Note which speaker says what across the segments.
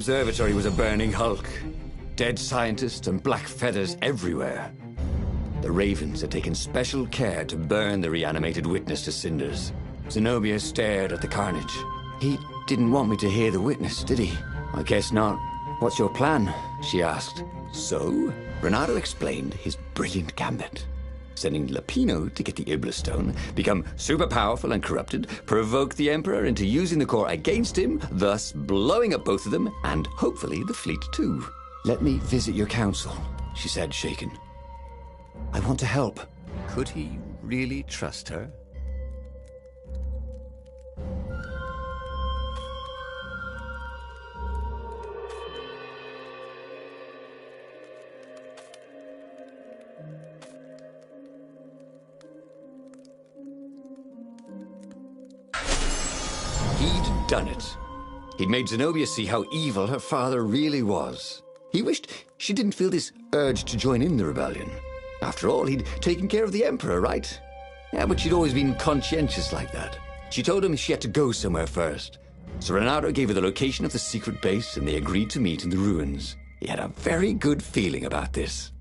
Speaker 1: Observatory was a burning hulk. Dead scientists and black feathers everywhere. The Ravens had taken special care to burn the reanimated witness to cinders. Zenobia stared at the carnage. He didn't want me to hear the witness, did he? I guess not. What's your plan? She asked. So, Renato explained his brilliant gambit. Sending Lapino to get the Iblis Stone, become super powerful and corrupted, provoke the Emperor into using the core against him, thus blowing up both of them, and hopefully the fleet too. Let me visit your council, she said, shaken. I want to help. Could he really trust her? He'd done it. He'd made Zenobia see how evil her father really was. He wished she didn't feel this urge to join in the rebellion. After all, he'd taken care of the Emperor, right? Yeah, but she'd always been conscientious like that. She told him she had to go somewhere first. So Renato gave her the location of the secret base, and they agreed to meet in the ruins. He had a very good feeling about this.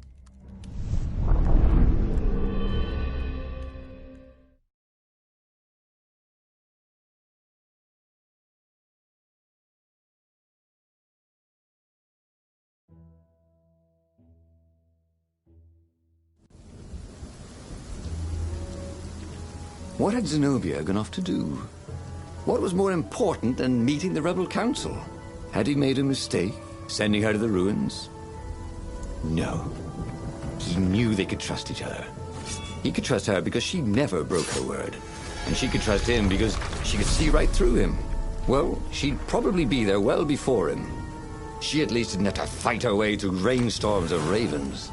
Speaker 1: What had Zenobia gone off to do? What was more important than meeting the rebel council? Had he made a mistake, sending her to the ruins? No. He knew they could trust each other. He could trust her because she never broke her word. And she could trust him because she could see right through him. Well, she'd probably be there well before him. She at least didn't have to fight her way through rainstorms of ravens.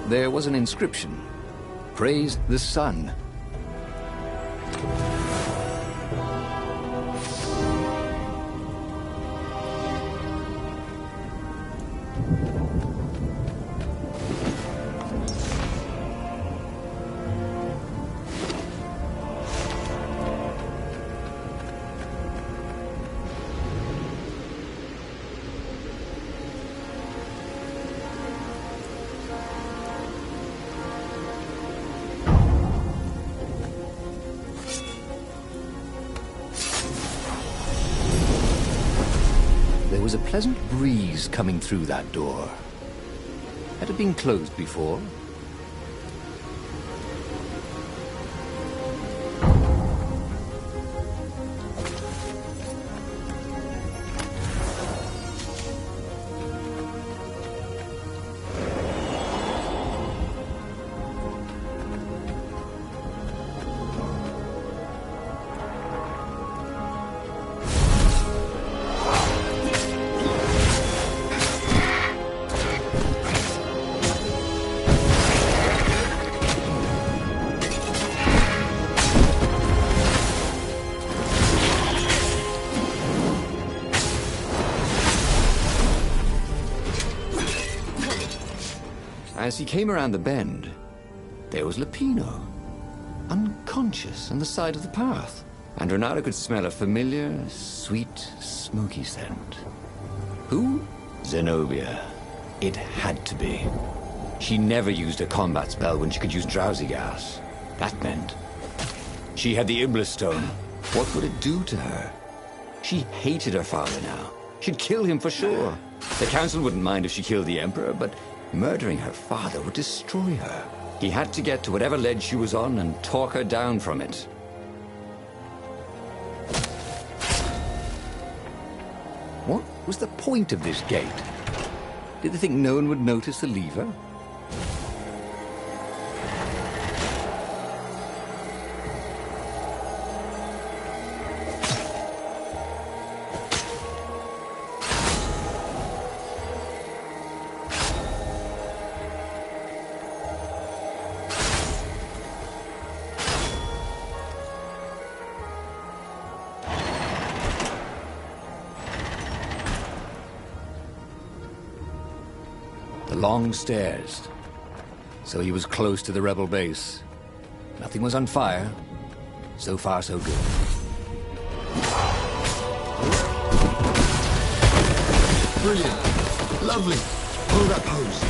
Speaker 1: There was an inscription. Praise the sun. There was a pleasant breeze coming through that door. Had it been closed before? As he came around the bend, there was Lapino, unconscious on the side of the path. And Renato could smell a familiar, sweet, smoky scent. Who? Zenobia. It had to be. She never used a combat spell when she could use drowsy gas. That meant she had the Iblis Stone. What would it do to her? She hated her father now. She'd kill him for sure. The council wouldn't mind if she killed the Emperor, but murdering her father would destroy her. He had to get to whatever ledge she was on and talk her down from it. What was the point of this gate? Did they think no one would notice the lever? long stairs. So he was close to the rebel base. Nothing was on fire. So far, so good.
Speaker 2: Brilliant. Lovely. Hold that pose.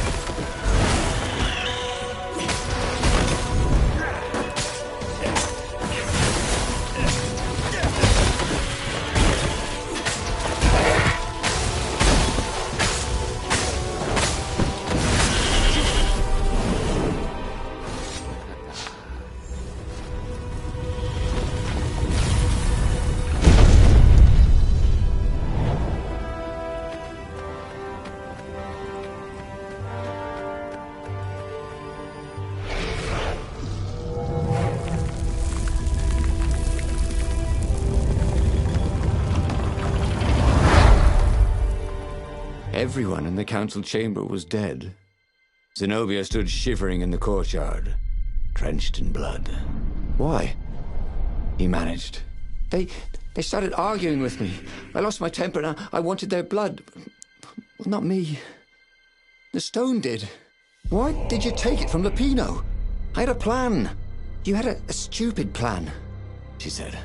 Speaker 1: Everyone in the council chamber was dead. Zenobia stood shivering in the courtyard, drenched in blood. Why? He managed. They started arguing with me. I lost my temper and I wanted their blood. Well, not me. The stone did. Why did you take it from Lupino? I had a plan. You had a stupid plan, she said.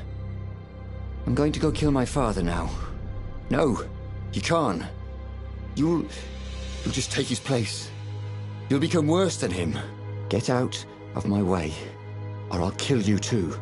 Speaker 1: I'm going to go kill my father now. No, you can't. You'll just take his place. You'll become worse than him. Get out of my way, or I'll kill you too.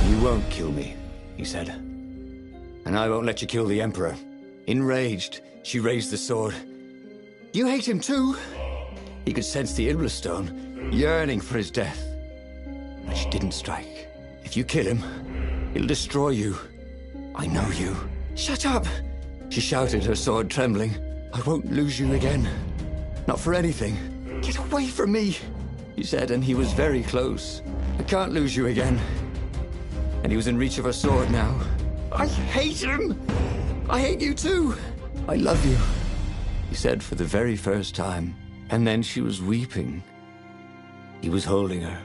Speaker 1: You won't kill me, he said. And I won't let you kill the Emperor. Enraged, she raised the sword. You hate him too? He could sense the Iblastone, yearning for his death. But she didn't strike. If you kill him, he'll destroy you. I know you. Shut up! She shouted, her sword trembling. I won't lose you again. Not for anything. Get away from me, he said, and he was very close. I can't lose you again. And he was in reach of her sword now. I hate him! I hate you too! I love you, he said for the very first time. And then she was weeping. He was holding her.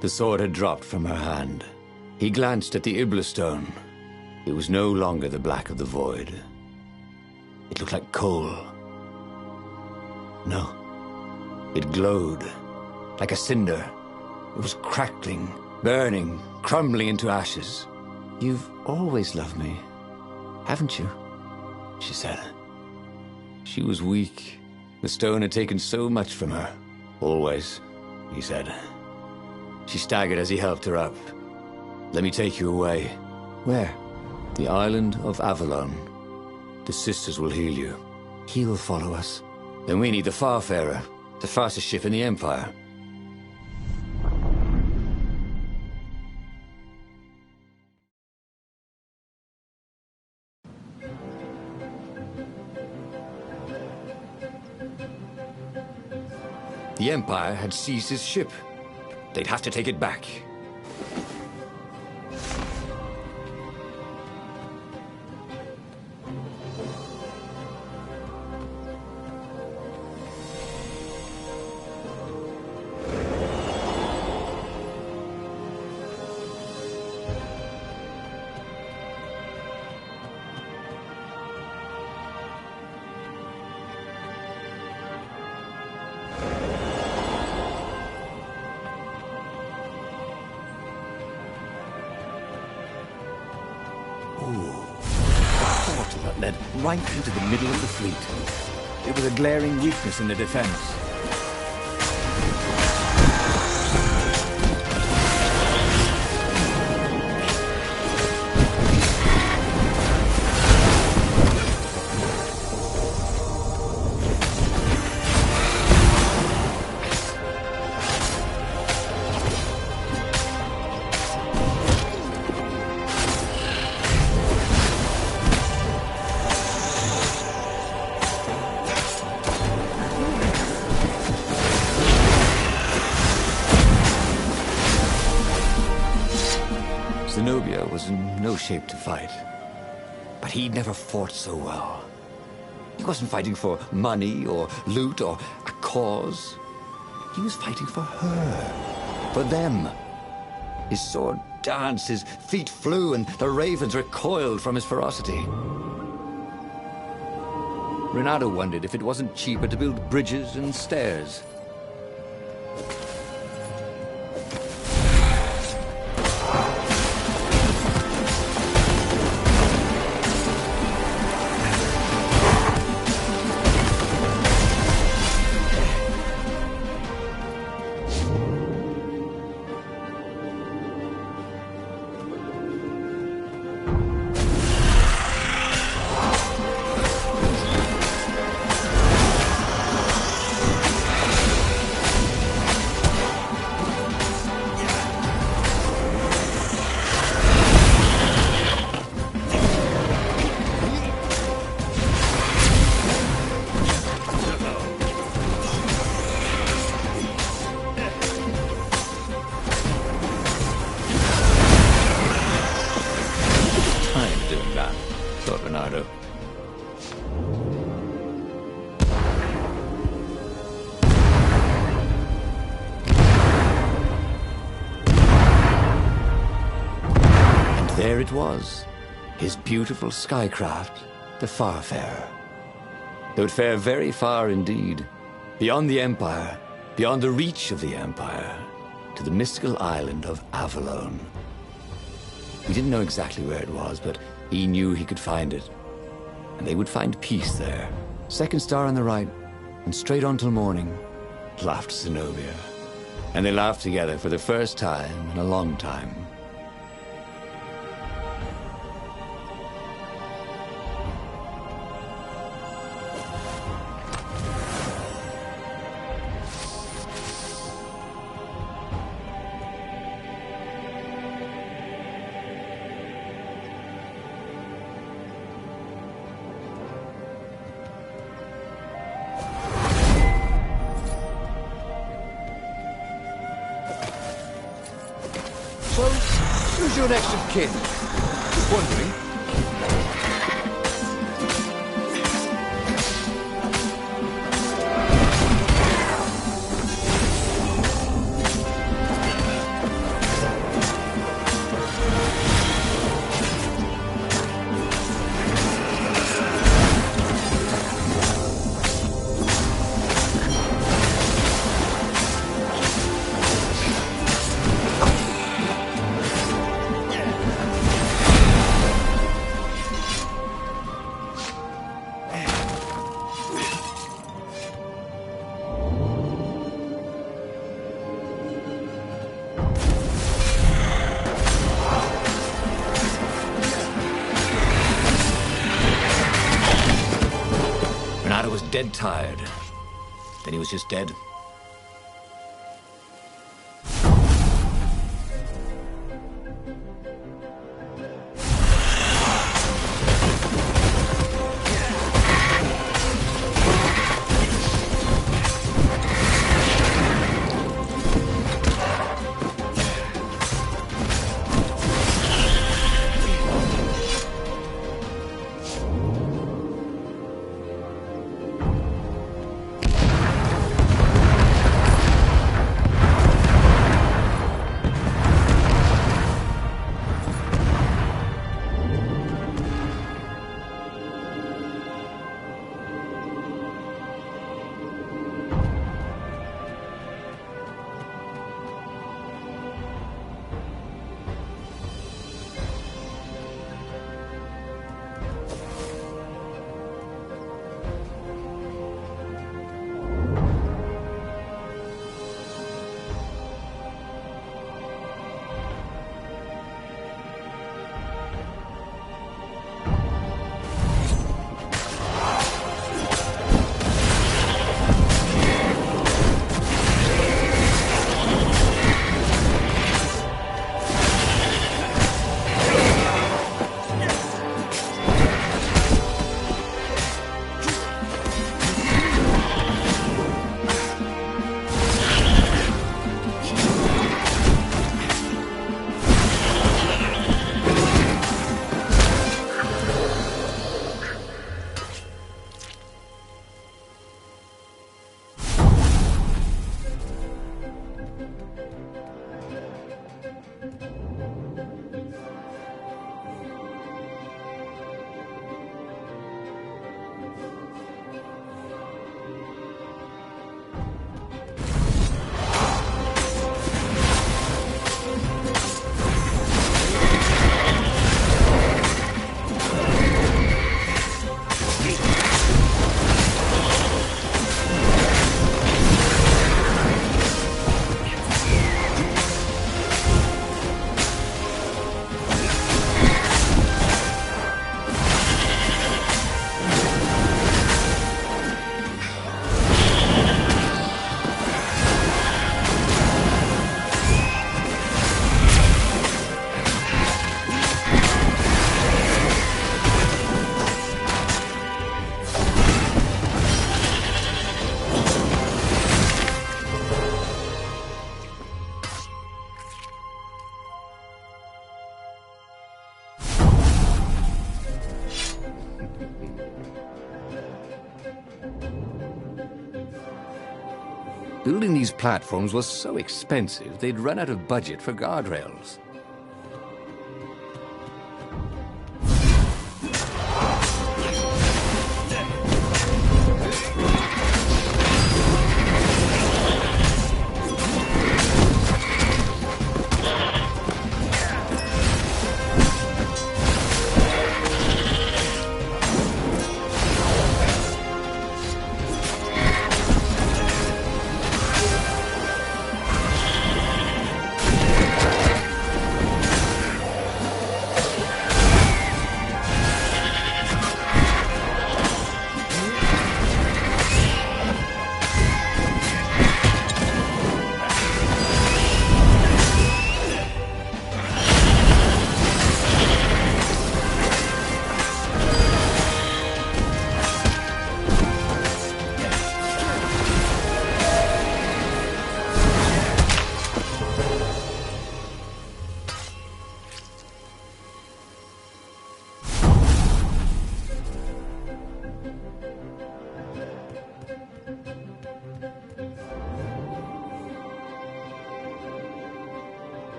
Speaker 1: The sword had dropped from her hand. He glanced at the Iblastone. It was no longer the black of the void. It looked like coal. No. It glowed, like a cinder. It was crackling, burning, crumbling into ashes. You've always loved me, haven't you? She said. She was weak. The stone had taken so much from her. Always, he said. She staggered as he helped her up. Let me take you away. Where? The island of Avalon. The sisters will heal you. He'll follow us. Then we need the Farfarer, the fastest ship in the Empire. The Empire had seized his ship. They'd have to take it back. That led right into the middle of the fleet. It was a glaring weakness in the defense. Zenobia was in no shape to fight, but he'd never fought so well. He wasn't fighting for money or loot or a cause. He was fighting for her. For them. His sword danced, his feet flew, and the ravens recoiled from his ferocity. Renato wondered if it wasn't cheaper to build bridges and stairs. Renato. And there it was, his beautiful skycraft, the Farfarer. They would fare very far indeed, beyond the Empire, beyond the reach of the Empire, to the mystical island of Avalon. He didn't know exactly where it was, but he knew he could find it. And they would find peace there. Second star on the right, and straight on till morning, laughed Zenobia. And they laughed together for the first time in a long time. So, who's your next of kin? Just wondering. Renato was dead tired. Then he was just dead. Building these platforms was so expensive, they'd run out of budget for guardrails.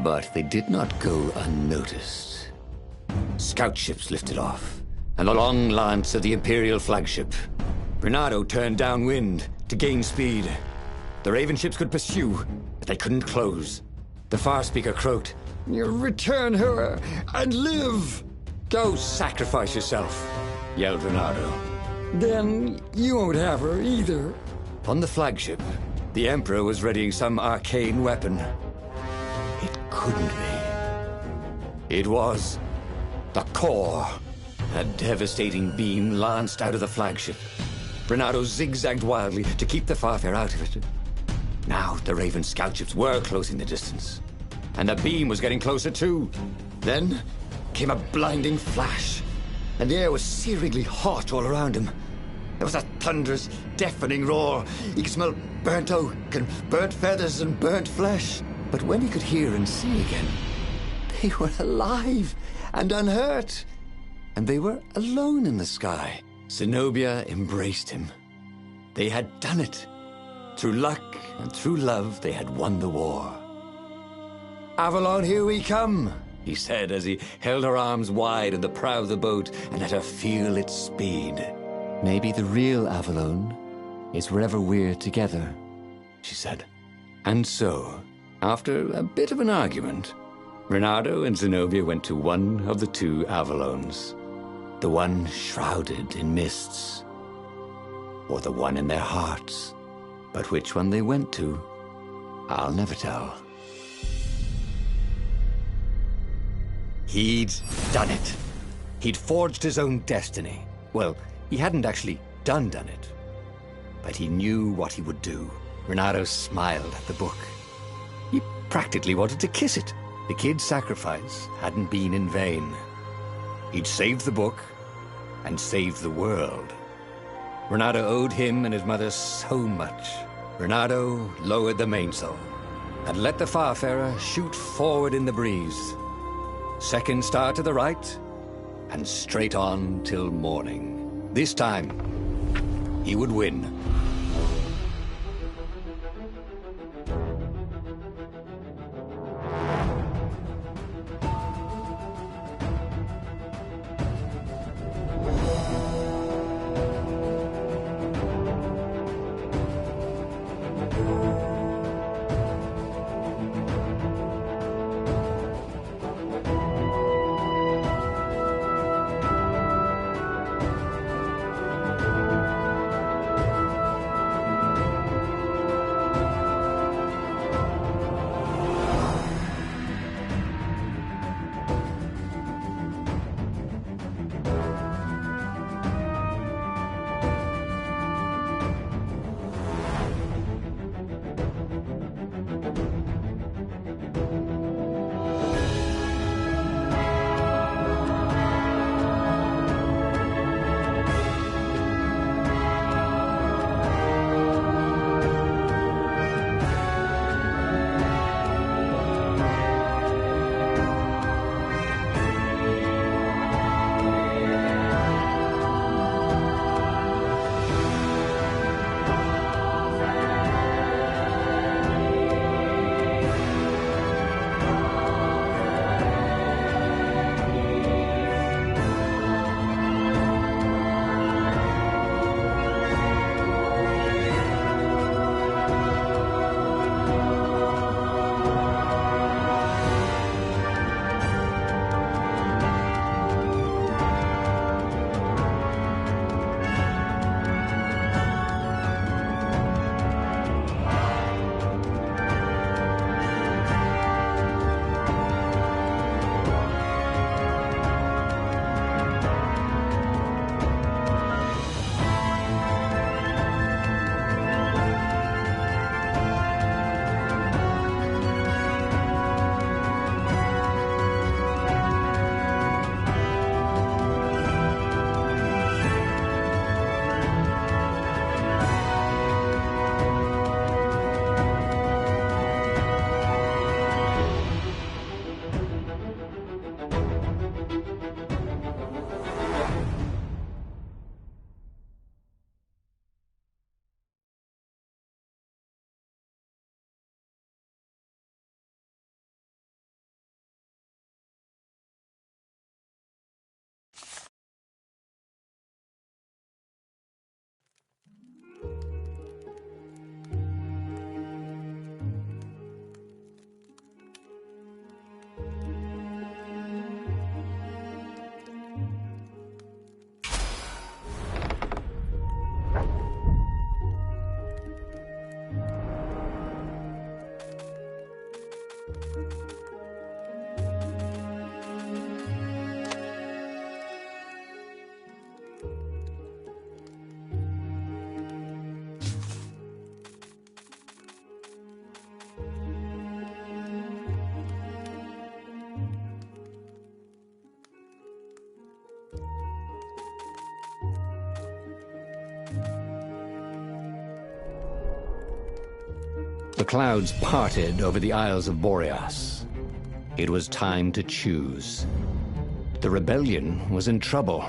Speaker 1: But they did not go unnoticed. Scout ships lifted off, and the long lance of the Imperial flagship. Bernardo turned downwind to gain speed. The Raven ships could pursue, but they couldn't close. The Far Speaker croaked, "You return her and live!" "Go sacrifice yourself," yelled Bernardo. "Then you won't have her either." On the flagship, the Emperor was readying some arcane weapon. It couldn't be. It was the core. A devastating beam lanced out of the flagship. Bernardo zigzagged wildly to keep the Farfare out of it. Now the Raven scout ships were closing the distance, and the beam was getting closer too. Then came a blinding flash, and the air was searingly hot all around him. There was a thunderous, deafening roar. He could smell burnt oak and burnt feathers and burnt flesh. But when he could hear and see again, they were alive and unhurt. And they were alone in the sky. Zenobia embraced him. They had done it. Through luck and through love, they had won the war. "Avalon, here we come," he said as he held her arms wide in the prow of the boat and let her feel its speed. "Maybe the real Avalon is wherever we're together," she said. And so, after a bit of an argument, Bernardo and Zenobia went to one of the two Avalons. The one shrouded in mists, or the one in their hearts. But which one they went to, I'll never tell. He'd done it. He'd forged his own destiny. Well, he hadn't actually done it, but he knew what he would do. Bernardo smiled at the book. He practically wanted to kiss it. The kid's sacrifice hadn't been in vain. He'd saved the book and saved the world. Bernardo owed him and his mother so much. Bernardo lowered the mainsail and let the Farfarer shoot forward in the breeze. Second star to the right, and straight on till morning. This time, he would win. The clouds parted over the Isles of Boreas. It was time to choose. The rebellion was in trouble.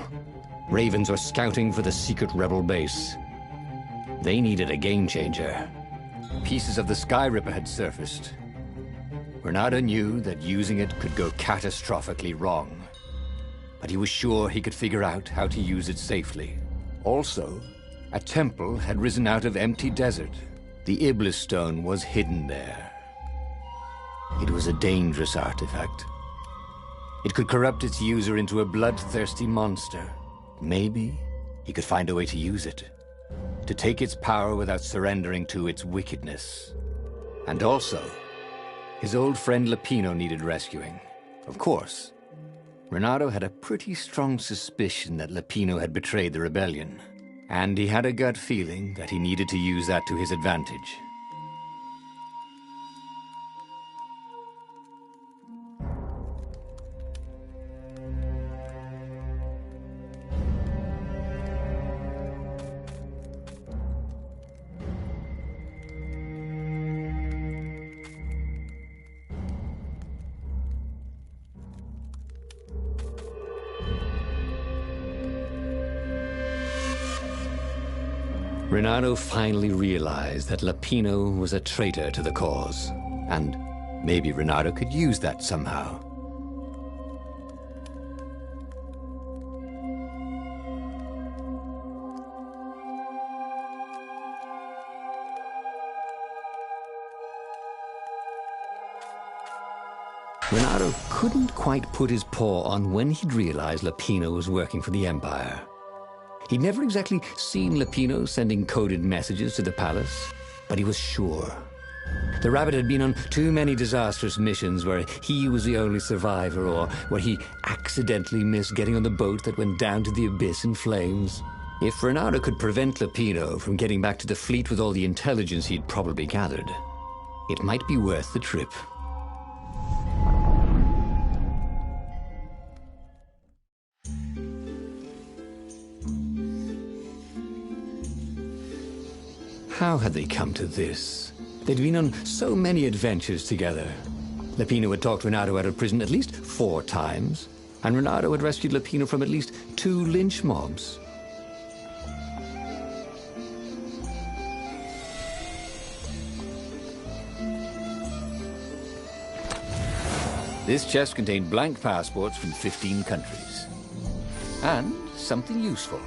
Speaker 1: Ravens were scouting for the secret rebel base. They needed a game changer. Pieces of the Sky Ripper had surfaced. Renato knew that using it could go catastrophically wrong, but he was sure he could figure out how to use it safely. Also, a temple had risen out of empty desert. The Iblis stone was hidden there. It was a dangerous artifact. It could corrupt its user into a bloodthirsty monster. Maybe he could find a way to use it, to take its power without surrendering to its wickedness. And also, his old friend Lapino needed rescuing. Of course, Renato had a pretty strong suspicion that Lapino had betrayed the rebellion, and he had a gut feeling that he needed to use that to his advantage. Renato finally realized that Lapino was a traitor to the cause, and maybe Renato could use that somehow. Renato couldn't quite put his paw on when he'd realized Lapino was working for the Empire. He'd never exactly seen Lapino sending coded messages to the palace, but he was sure. The rabbit had been on too many disastrous missions where he was the only survivor, or where he accidentally missed getting on the boat that went down to the abyss in flames. If Renato could prevent Lapino from getting back to the fleet with all the intelligence he'd probably gathered, it might be worth the trip. How had they come to this? They'd been on so many adventures together. Lapino had talked Renato out of prison at least 4 times, and Renato had rescued Lapino from at least 2 lynch mobs. This chest contained blank passports from 15 countries. And something useful.